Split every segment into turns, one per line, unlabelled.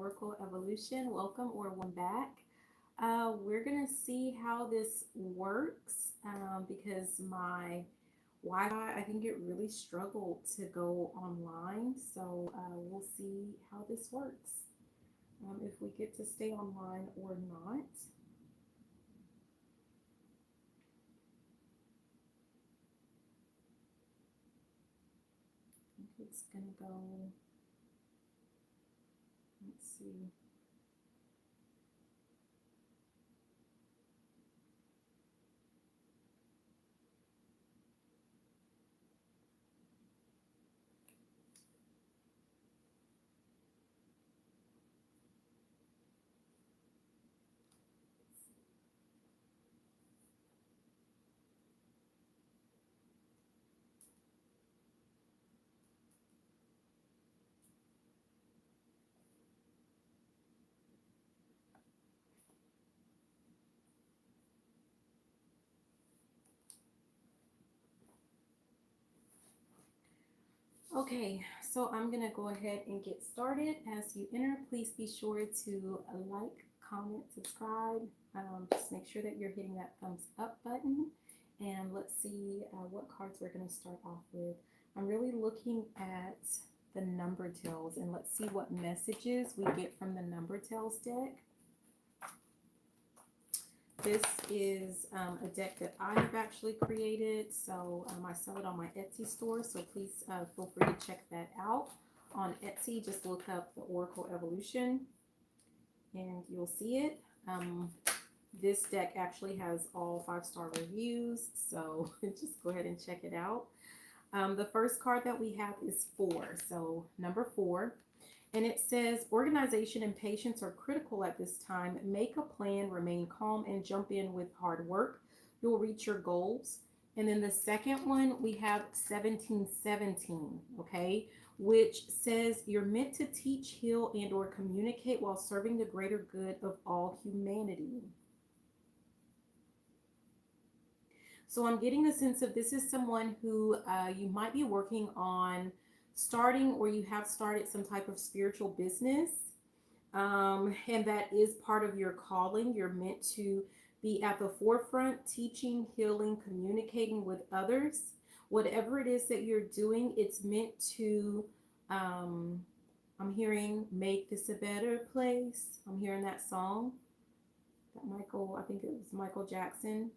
Oracle Evolution. Welcome or one back. We're going to see how this works because my Wi-Fi, I think it really struggled to go online. So we'll see how this works. If we get to stay online or not. I think it's going to go, let's see. Okay, so I'm gonna go ahead and get started. As you enter, please be sure to like, comment, subscribe. Just make sure that you're hitting that thumbs up button. And let's see what cards we're gonna start off with. I'm really looking at the number tails, and let's see what messages we get from the number tails deck. This is a deck that I have actually created, so I sell it on my Etsy store, so please feel free to check that out. On Etsy, just look up the Oracle Evolution and you'll see it. This deck actually has all 5-star reviews, so just go ahead and check it out. The first card that we have is 4, so number 4. And it says, organization and patience are critical at this time. Make a plan, remain calm, and jump in with hard work. You'll reach your goals. And then the second one, we have 1717, okay, which says you're meant to teach, heal, and or communicate while serving the greater good of all humanity. So I'm getting the sense of this is someone who you might be working on starting, or you have started some type of spiritual business, and that is part of your calling. You're meant to be at the forefront, teaching, healing, communicating with others. Whatever it is that you're doing, it's meant to, I'm hearing, make this a better place. I'm hearing that song that I think it was Michael Jackson.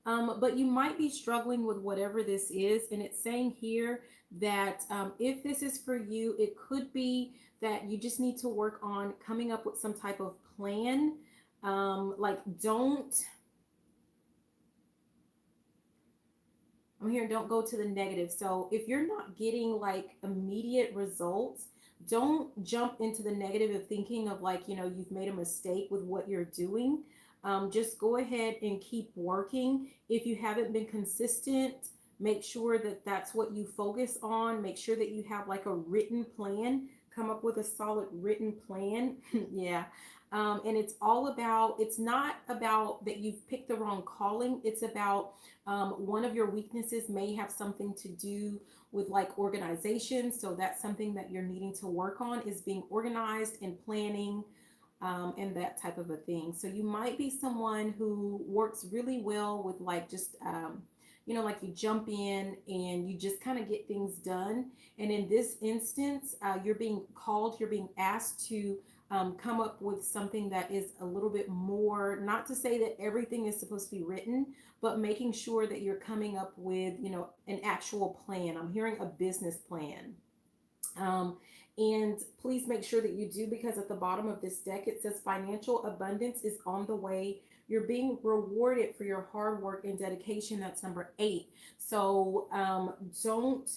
But you might be struggling with whatever this is. And it's saying here that if this is for you, it could be that you just need to work on coming up with some type of plan. I'm here, don't go to the negative. So if you're not getting like immediate results, don't jump into the negative of thinking of like, you've made a mistake with what you're doing. Just go ahead and keep working. If you haven't been consistent, make sure that that's what you focus on. Make sure that you have like a written plan. Come up with a solid written plan. Yeah. And it's not about that you've picked the wrong calling. It's about one of your weaknesses may have something to do with like organization. So that's something that you're needing to work on, is being organized and planning. And that type of a thing. So you might be someone who works really well with like just, like you jump in and you just kind of get things done. And in this instance, you're being called, you're being asked to come up with something that is a little bit more, not to say that everything is supposed to be written, but making sure that you're coming up with, an actual plan. I'm hearing a business plan. And please make sure that you do, because at the bottom of this deck, it says financial abundance is on the way. You're being rewarded for your hard work and dedication. That's number 8. So don't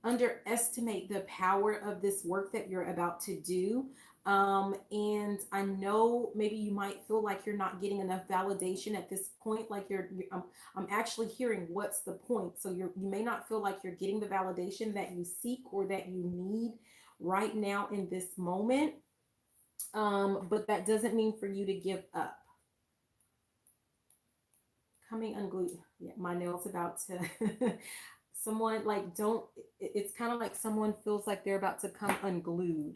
underestimate the power of this work that you're about to do. And I know maybe you might feel like you're not getting enough validation at this point. Like I'm actually hearing, what's the point? So you may not feel like you're getting the validation that you seek or that you need right now in this moment. But that doesn't mean for you to give up. Coming unglued. Yeah, my nail's about to Someone like don't it's kind of like someone feels like they're about to come unglued.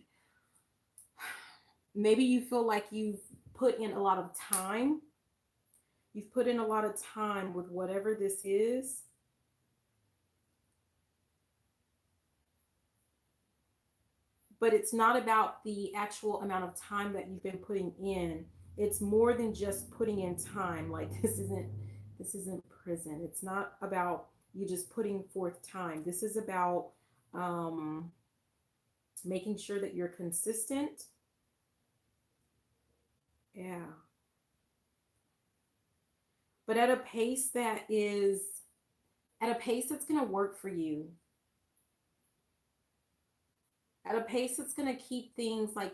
Maybe you feel like put in a lot of time. You've put in a lot of time with whatever this is. But it's not about the actual amount of time that you've been putting in. It's more than just putting in time. Like this isn't prison. It's not about you just putting forth time. This is about um making sure that you're consistent. Yeah. But at a pace that's going to work for you. At a pace that's going to keep things like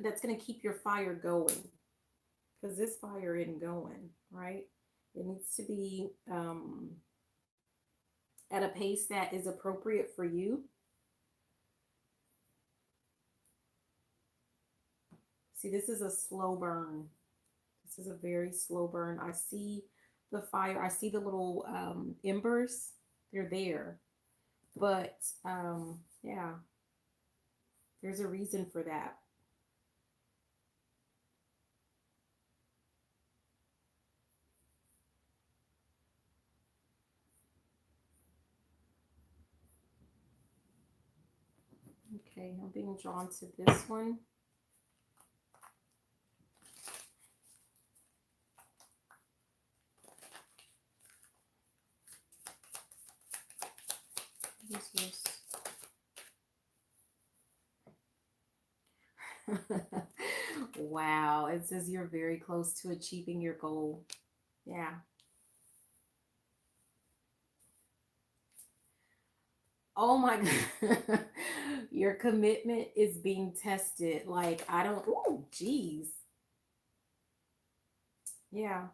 that's going to keep your fire going, because this fire isn't going, right? It needs to be at a pace that is appropriate for you. See, this is a slow burn. This is a very slow burn. I see the fire. I see the little embers. They're there. But yeah, there's a reason for that. Okay, I'm being drawn to this one. Wow, it says you're very close to achieving your goal. Yeah. Oh my God. Your commitment is being tested. Like, I don't, oh, geez. Yeah.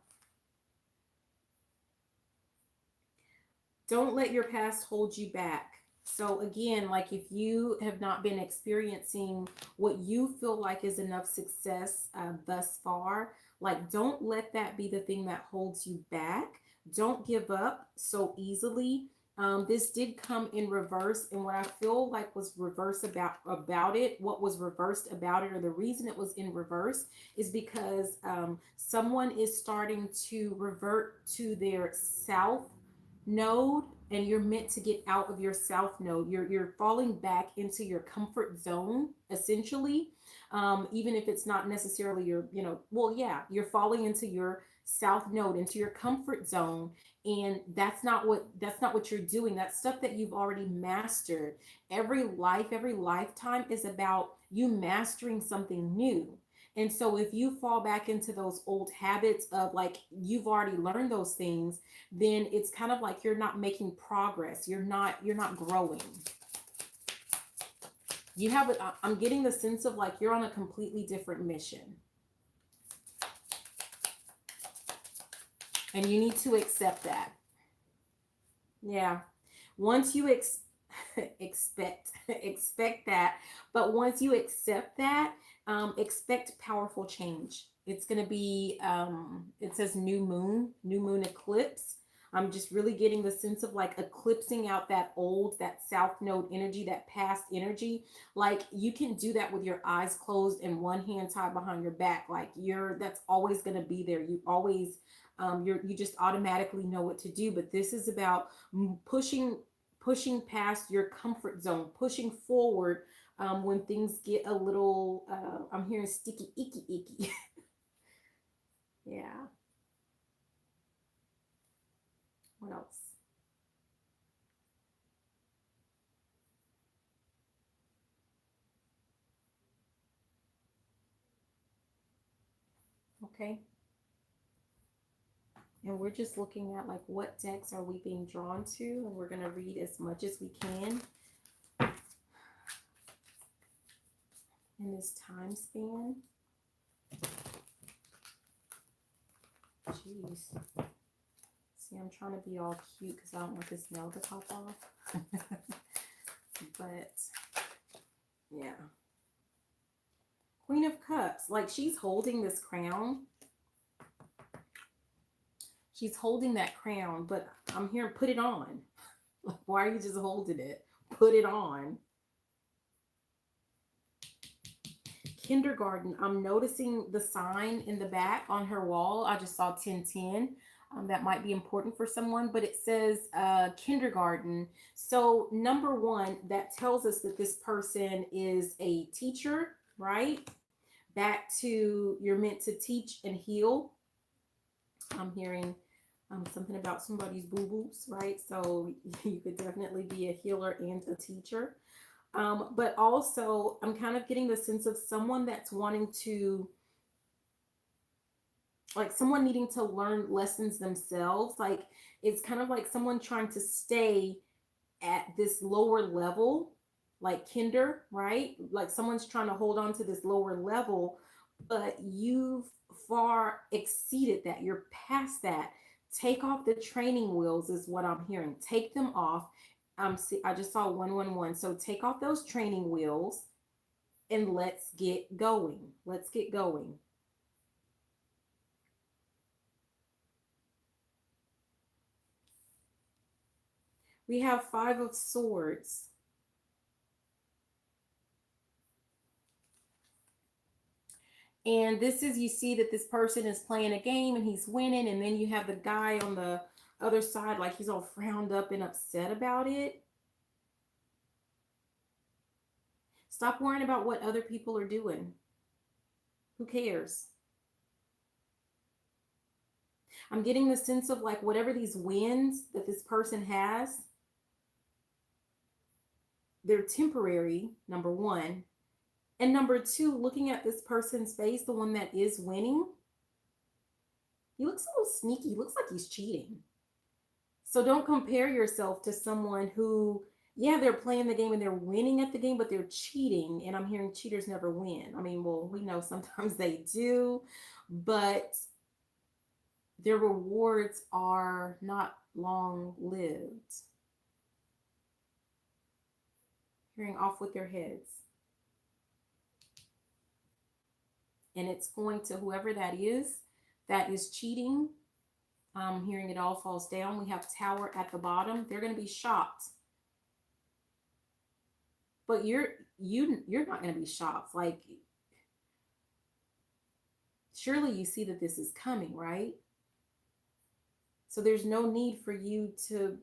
Don't let your past hold you back. So again, like if you have not been experiencing what you feel like is enough success thus far, like don't let that be the thing that holds you back. Don't give up so easily. This did come in reverse, and what I feel like was reverse about it, what was reversed about it, or the reason it was in reverse, is because someone is starting to revert to their south node, and you're meant to get out of your south node. You're falling back into your comfort zone essentially. Even if it's not necessarily your, well, yeah, you're falling into your south node, into your comfort zone, and that's not what you're doing. That's stuff that you've already mastered. Every lifetime is about you mastering something new. And so if you fall back into those old habits of like you've already learned those things, then it's kind of like you're not making progress. You're not growing. You have it. I'm getting the sense of like you're on a completely different mission. And you need to accept that. Yeah. Once you expect that, but once you accept that, expect powerful change. It's going to be it says new moon eclipse. I'm just really getting the sense of like eclipsing out that south node energy, that past energy. Like you can do that with your eyes closed and one hand tied behind your back. Like that's always going to be there. You always you just automatically know what to do. But this is about pushing past your comfort zone, pushing forward when things get a little, I'm hearing sticky, icky. Yeah. What else? Okay. And we're just looking at like what decks are we being drawn to, and we're going to read as much as we can in this time span. Jeez. See, I'm trying to be all cute because I don't want this nail to pop off. But yeah. Queen of Cups. Like she's holding this crown. She's holding that crown, but I'm here, put it on. Like, why are you just holding it? Put it on. Kindergarten, I'm noticing the sign in the back on her wall. I just saw 1010. That might be important for someone, but it says kindergarten. So, number one, that tells us that this person is a teacher, right? Back to you're meant to teach and heal. I'm hearing something about somebody's boo boos, right? So, you could definitely be a healer and a teacher. But also, I'm kind of getting the sense of someone that's wanting to, like, someone needing to learn lessons themselves. Like, it's kind of like someone trying to stay at this lower level, like kinder, right? Like, someone's trying to hold on to this lower level, but you've far exceeded that. You're past that. Take off the training wheels, is what I'm hearing. Take them off. I just saw 111. So take off those training wheels and let's get going. Let's get going. We have 5 of Swords. And this is, you see that this person is playing a game and he's winning. And then you have the guy on the other side, like he's all frowned up and upset about it. Stop worrying about what other people are doing. Who cares? I'm getting the sense of like whatever these wins that this person has, they're temporary, number one. And number two, looking at this person's face, the one that is winning, he looks a little sneaky. He looks like he's cheating. So don't compare yourself to someone who, yeah, they're playing the game and they're winning at the game, but they're cheating. And I'm hearing cheaters never win. I mean, well, we know sometimes they do, but their rewards are not long lived. Hearing off with their heads. And it's going to whoever that is cheating. Hearing it all falls down. We have Tower at the bottom. They're going to be shocked. But you're not going to be shocked. Like, surely you see that this is coming, right? So there's no need for you to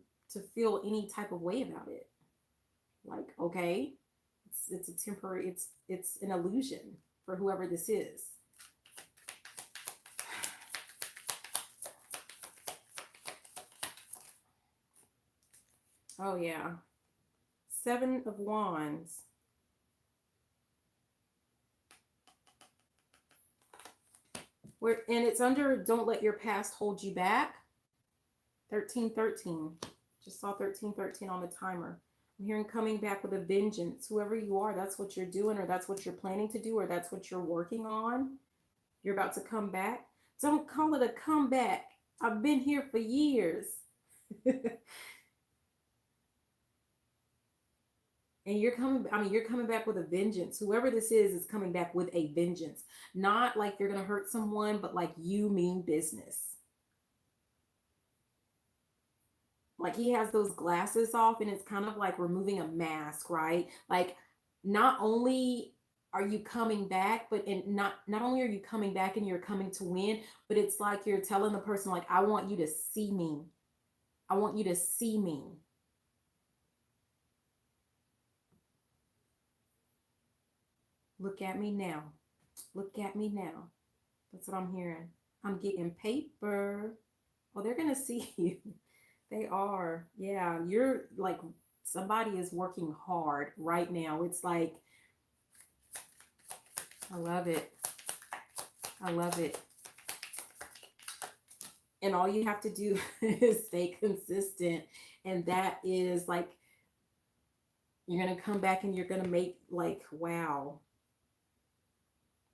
feel any type of way about it. Like, okay, it's a temporary, it's an illusion for whoever this is. Oh yeah. 7 of Wands. And it's under don't let your past hold you back. 1313. Just saw 1313 on the timer. I'm hearing coming back with a vengeance. Whoever you are, that's what you're doing, or that's what you're planning to do, or that's what you're working on. You're about to come back. Don't call it a comeback. I've been here for years. And you're coming back with a vengeance. Whoever this is coming back with a vengeance. Not like you're going to hurt someone, but like you mean business. Like he has those glasses off and it's kind of like removing a mask, right? Like not only are you coming back, but not only are you coming back and you're coming to win, but it's like you're telling the person like, I want you to see me. I want you to see me. Look at me now. Look at me now. That's what I'm hearing. I'm getting paper. Well, they're going to see you. They are. Yeah. You're like, somebody is working hard right now. It's like, I love it. I love it. And all you have to do is stay consistent. And that is like, you're going to come back and you're going to make like, wow.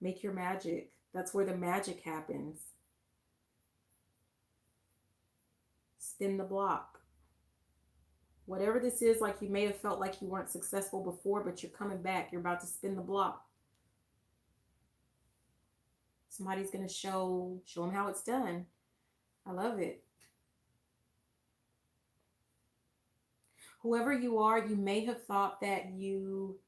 Make your magic. That's where the magic happens. Spin the block. Whatever this is, like you may have felt like you weren't successful before, but you're coming back. You're about to spin the block. Somebody's going to show them how it's done. I love it. Whoever you are, you may have thought that you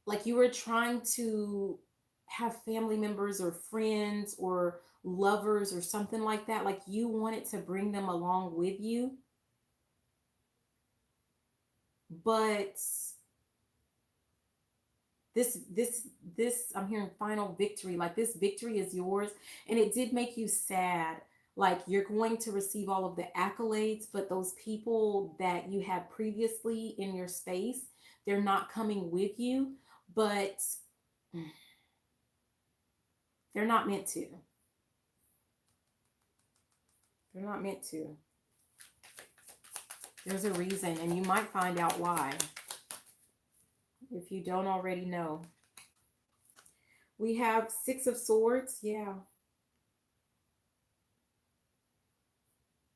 like you were trying to have family members or friends or lovers or something like that. Like you wanted to bring them along with you, but this I'm hearing final victory. Like this victory is yours, and it did make you sad. Like you're going to receive all of the accolades, but those people that you had previously in your space, they're not coming with you, but they're not meant to. They're not meant to. There's a reason, and you might find out why if you don't already know. We have Six of Swords. Yeah.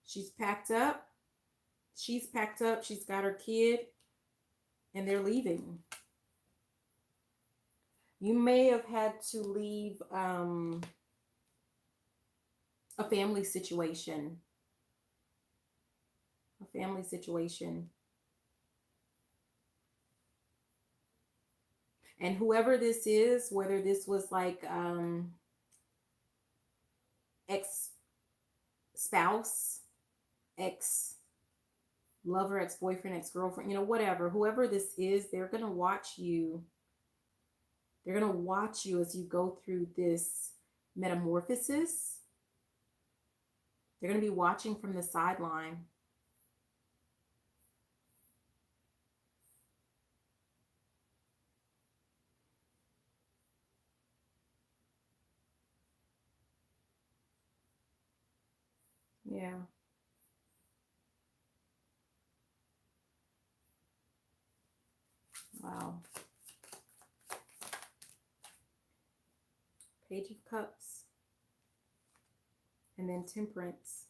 She's packed up. She's packed up. She's got her kid, and they're leaving. You may have had to leave a family situation. A family situation. And whoever this is, whether this was like ex-spouse, ex-lover, ex-boyfriend, ex-girlfriend, you know, whatever, whoever this is, they're going to watch you. They're going to watch you as you go through this metamorphosis. They're going to be watching from the sideline. Yeah. Wow. Page of Cups. And then Temperance.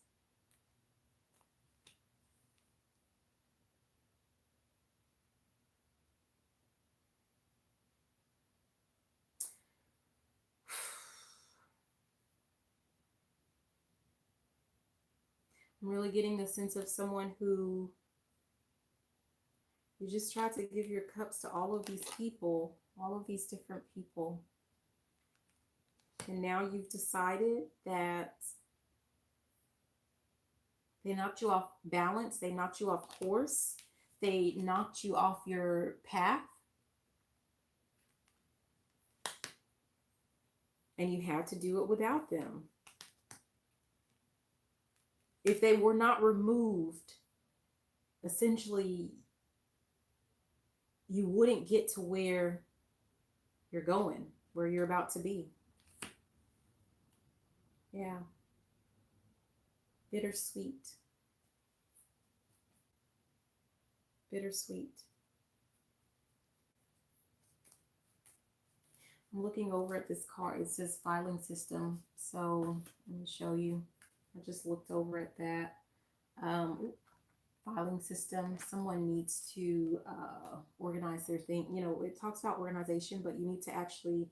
I'm really getting the sense of someone who you just try to give your cups to all of these people, all of these different people. And now you've decided that they knocked you off balance. They knocked you off course. They knocked you off your path. And you had to do it without them. If they were not removed, essentially, you wouldn't get to where you're going, where you're about to be. Yeah. Bittersweet. Bittersweet. I'm looking over at this card. It says filing system. So let me show you. I just looked over at that. Filing system. Someone needs to organize their thing. You know, it talks about organization, but you need to actually,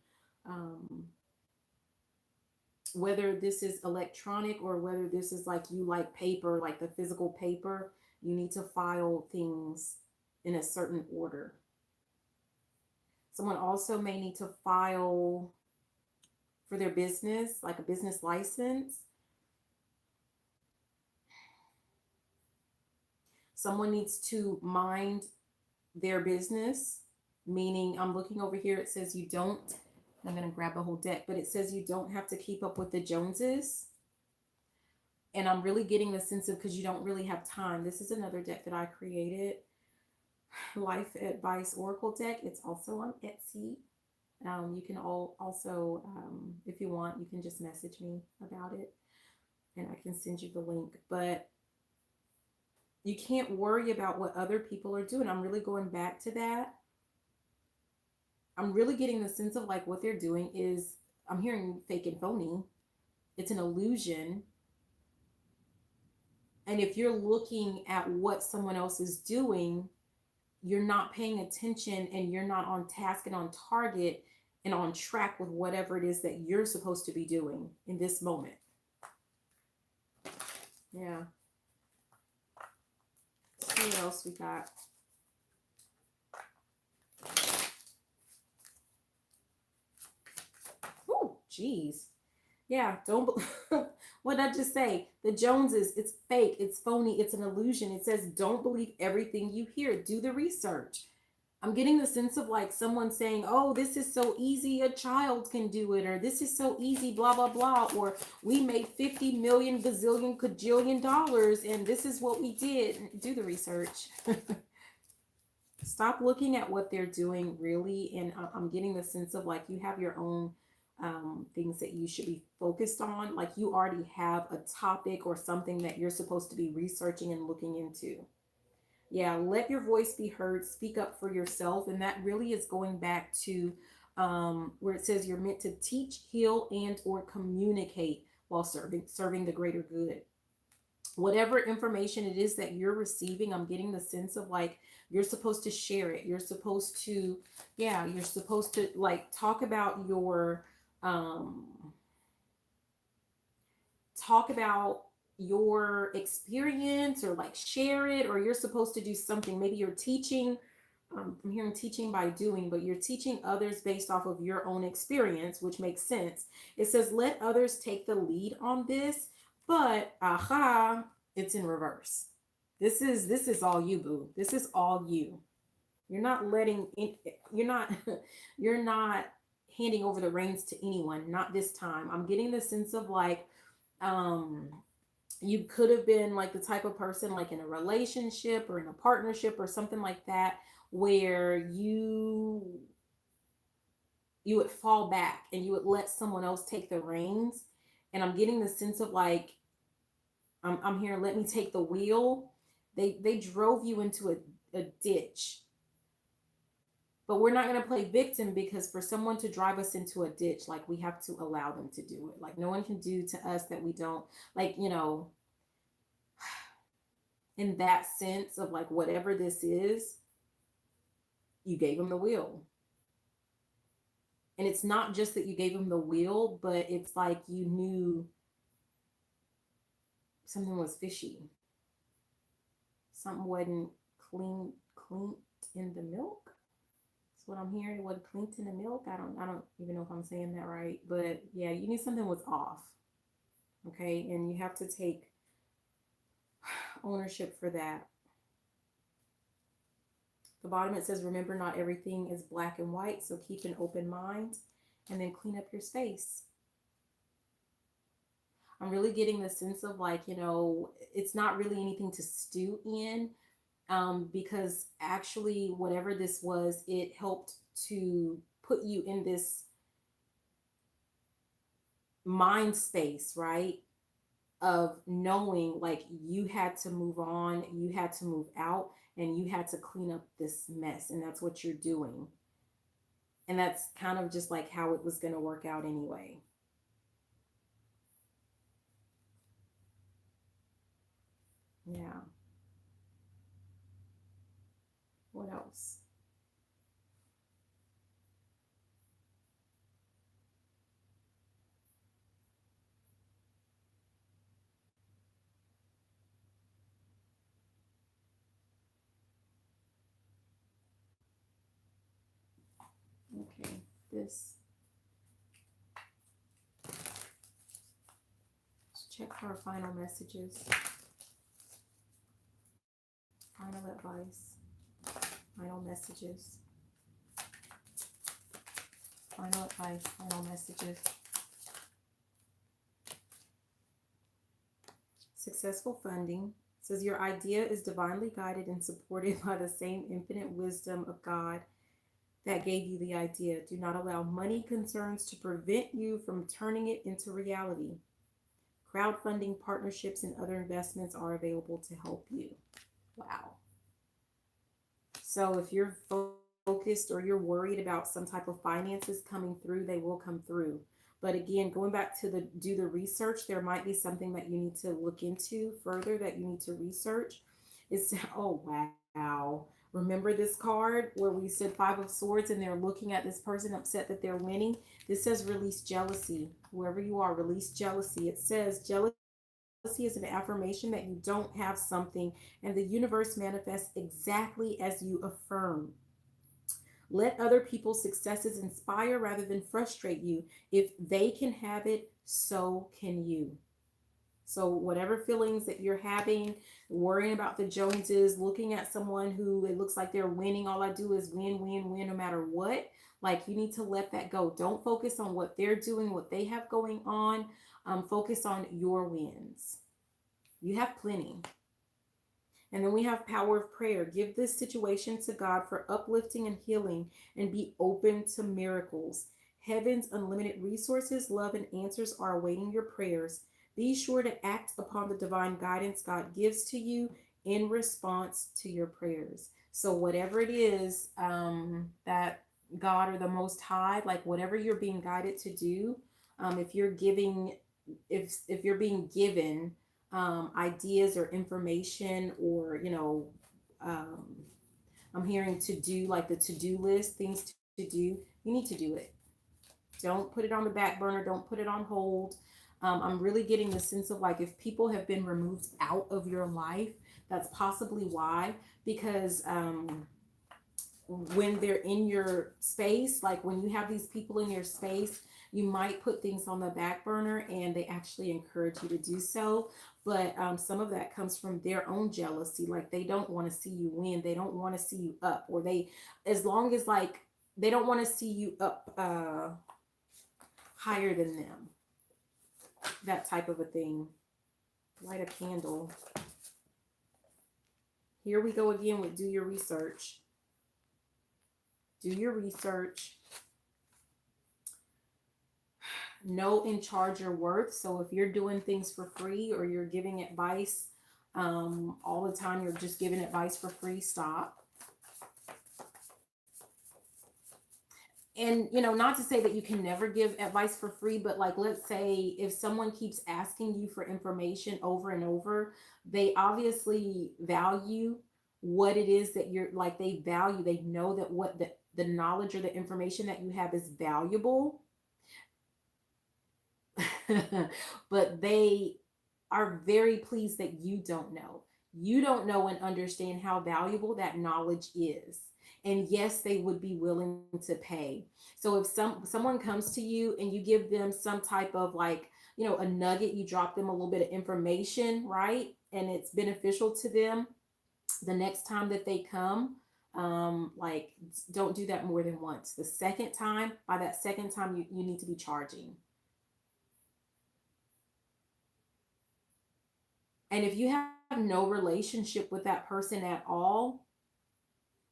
whether this is electronic or whether this is like you like paper, like the physical paper, you need to file things in a certain order. Someone also may need to file for their business, like a business license. Someone needs to mind their business, meaning I'm looking over here. It says you don't, I'm going to grab the whole deck, but it says you don't have to keep up with the Joneses. And I'm really getting the sense of, because you don't really have time. This is another deck that I created. Life Advice Oracle deck. It's also on Etsy. You can also, if you want, you can just message me about it and I can send you the link. But you can't worry about what other people are doing. I'm really going back to that. I'm really getting the sense of like what they're doing is, I'm hearing fake and phony. It's an illusion. And if you're looking at what someone else is doing, you're not paying attention and you're not on task and on target and on track with whatever it is that you're supposed to be doing in this moment. Yeah. Let's see what else we got. Oh, geez. Yeah, don't. What did I just say? The Joneses, it's fake, it's phony, it's an illusion. It says, don't believe everything you hear. Do the research. I'm getting the sense of like someone saying, oh, this is so easy, a child can do it, or this is so easy, blah, blah, blah, or we made 50 million, gazillion, cajillion dollars, and this is what we did. Do the research. Stop looking at what they're doing, really. And I'm getting the sense of like you have your own things that you should be focused on. Like you already have a topic or something that you're supposed to be researching and looking into. Yeah, let your voice be heard, speak up for yourself. And that really is going back to where it says you're meant to teach, heal, and or communicate while serving the greater good. Whatever information it is that you're receiving, I'm getting the sense of like you're supposed to share it. You're supposed to, yeah, you're supposed to like um talk about your experience or like share it, or you're supposed to do something. Maybe you're teaching. I'm hearing teaching by doing, but you're teaching others based off of your own experience, which makes sense. It says, let others take the lead on this, but aha, it's in reverse. This is all you, boo. This is all you. You're not letting in, you're not you're not handing over the reins to anyone, not this time. I'm getting the sense of like um you could have been like the type of person like in a relationship or in a partnership or something like that where you would fall back and you would let someone else take the reins. And I'm getting the sense of like I'm here, let me take the wheel. They drove you into a ditch, but we're not going to play victim, because for someone to drive us into a ditch, like we have to allow them to do it. Like no one can do to us that we don't, like, in that sense of like whatever this is, you gave them the wheel. And it's not just that you gave them the wheel, but it's like you knew something was fishy. Something wasn't clean in the milk. That's what I'm hearing. It wasn't clean in the milk. I don't even know if I'm saying that right. But yeah, you knew something was off. Okay. And you have to take ownership for that. The bottom it says, remember, not everything is black and white, so keep an open mind and then clean up your space. I'm really getting the sense of like, it's not really anything to stew in, because actually whatever this was, it helped to put you in this mind space, right? Of knowing like you had to move on, you had to move out, and you had to clean up this mess. And that's what you're doing. And that's kind of just like how it was going to work out anyway. Yeah. What else? Okay. This. Let's check for final messages. Final advice. Final messages. Final advice. Final messages. Successful funding. It says your idea is divinely guided and supported by the same infinite wisdom of God that gave you the idea. Do not allow money concerns to prevent you from turning it into reality. Crowdfunding, partnerships, and other investments are available to help you. Wow. So if you're focused or you're worried about some type of finances coming through, they will come through. But again, going back to do the research, there might be something that you need to look into further, that you need to research. It's, oh, wow. Remember this card where we said Five of Swords and they're looking at this person upset that they're winning? This says release jealousy. Whoever you are, release jealousy. It says jealousy is an affirmation that you don't have something, and the universe manifests exactly as you affirm. Let other people's successes inspire rather than frustrate you. If they can have it, so can you. So, whatever feelings that you're having, worrying about the Joneses, looking at someone who it looks like they're winning, all I do is win, win, win, no matter what. Like, you need to let that go. Don't focus on what they're doing, what they have going on. Focus on your wins. You have plenty. And then we have power of prayer. Give this situation to God for uplifting and healing, and be open to miracles. Heaven's unlimited resources, love, and answers are awaiting your prayers. Be sure to act upon the divine guidance God gives to you in response to your prayers. So, whatever it is that God or the Most High, like whatever you're being guided to do, if you're giving, if you're being given ideas or information, or um, I'm hearing to do, like the to-do list, things to do, you need to do it. Don't put it on the back burner, don't put it on hold. I'm really getting the sense of like, if people have been removed out of your life, that's possibly why. Because when they're in your space, like when you have these people in your space, you might put things on the back burner, and they actually encourage you to do so. But some of that comes from their own jealousy. Like, they don't want to see you win, they don't want to see you up, or they, as long as like, they don't want to see you up higher than them, that type of a thing. Light a candle. Here we go again with do your research. Do your research. Know and charge your worth. So if you're doing things for free, or you're giving advice all the time, you're just giving advice for free, stop. And not to say that you can never give advice for free, but like, let's say if someone keeps asking you for information over and over, they obviously value what it is that you're like, they know that what the knowledge or the information that you have is valuable. But they are very pleased that you don't know. You don't know and understand how valuable that knowledge is. And yes, they would be willing to pay. So if someone comes to you and you give them some type of like, a nugget, you drop them a little bit of information, right? And it's beneficial to them, the next time that they come, like, don't do that more than once. The second time, by that second time, you need to be charging. And if you have no relationship with that person at all,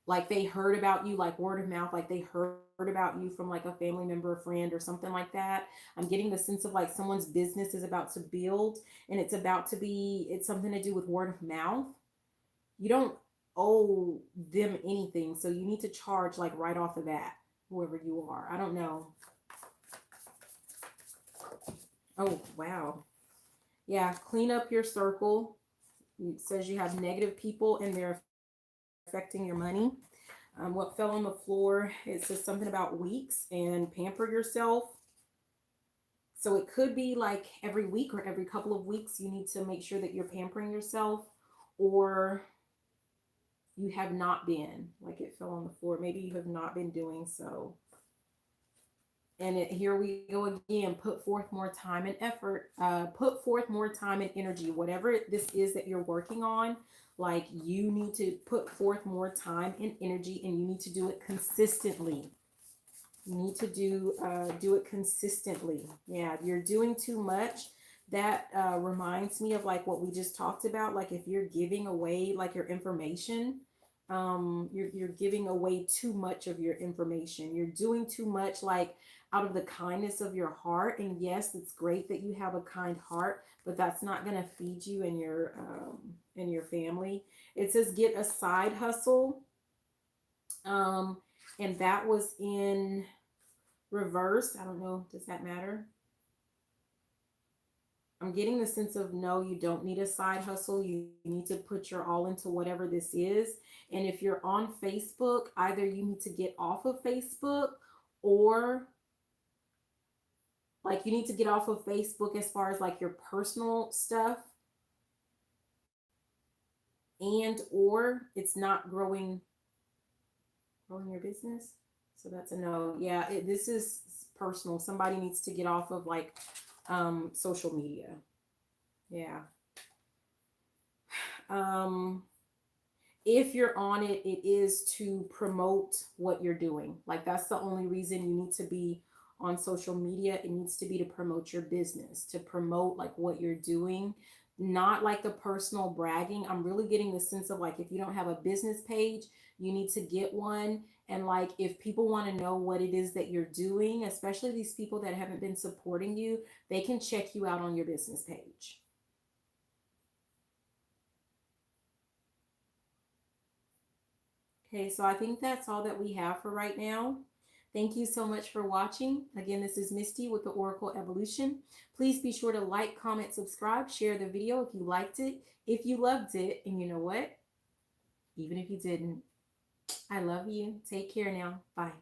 like they heard about you, like word of mouth, like they heard about you from like a family member, a friend, or something like that. I'm getting the sense of like someone's business is about to build, and it's something to do with word of mouth. You don't owe them anything. So you need to charge like right off the bat, whoever you are. I don't know. Oh, wow. Yeah, clean up your circle. It says you have negative people and they're affecting your money. What fell on the floor, it says something about weeks and pamper yourself. So it could be like every week or every couple of weeks, you need to make sure that you're pampering yourself, or you have not been, like it fell on the floor. Maybe you have not been doing so. And here we go again. Put forth more time and effort. Put forth more time and energy. Whatever this is that you're working on, like you need to put forth more time and energy, and you need to do it consistently. You need to do it consistently. Yeah, you're doing too much. That reminds me of like what we just talked about. Like if you're giving away like your information, you're giving away too much of your information. You're doing too much, like out of the kindness of your heart. And yes, it's great that you have a kind heart, but that's not going to feed you and your family. It says get a side hustle, and that was in reverse. I don't know, does that matter? I'm getting the sense of no, you don't need a side hustle. You need to put your all into whatever this is. And if you're on Facebook, either you need to get off of Facebook, or like you need to get off of Facebook as far as like your personal stuff. and or it's not growing your business. So that's a no. Yeah, this is personal. Somebody needs to get off of like social media. Yeah. If you're on it, it is to promote what you're doing. Like that's the only reason you need to be on social media. It needs to be to promote your business, to promote like what you're doing, not like the personal bragging. I'm really getting the sense of like if you don't have a business page, you need to get one. And like if people want to know what it is that you're doing, especially these people that haven't been supporting you, they can check you out on your business page. Okay, so I think that's all that we have for right now. Thank you so much for watching. Again, this is Misty with the Oracle Evolution. Please be sure to like, comment, subscribe, share the video if you liked it, if you loved it, and you know what? Even if you didn't, I love you. Take care now. Bye.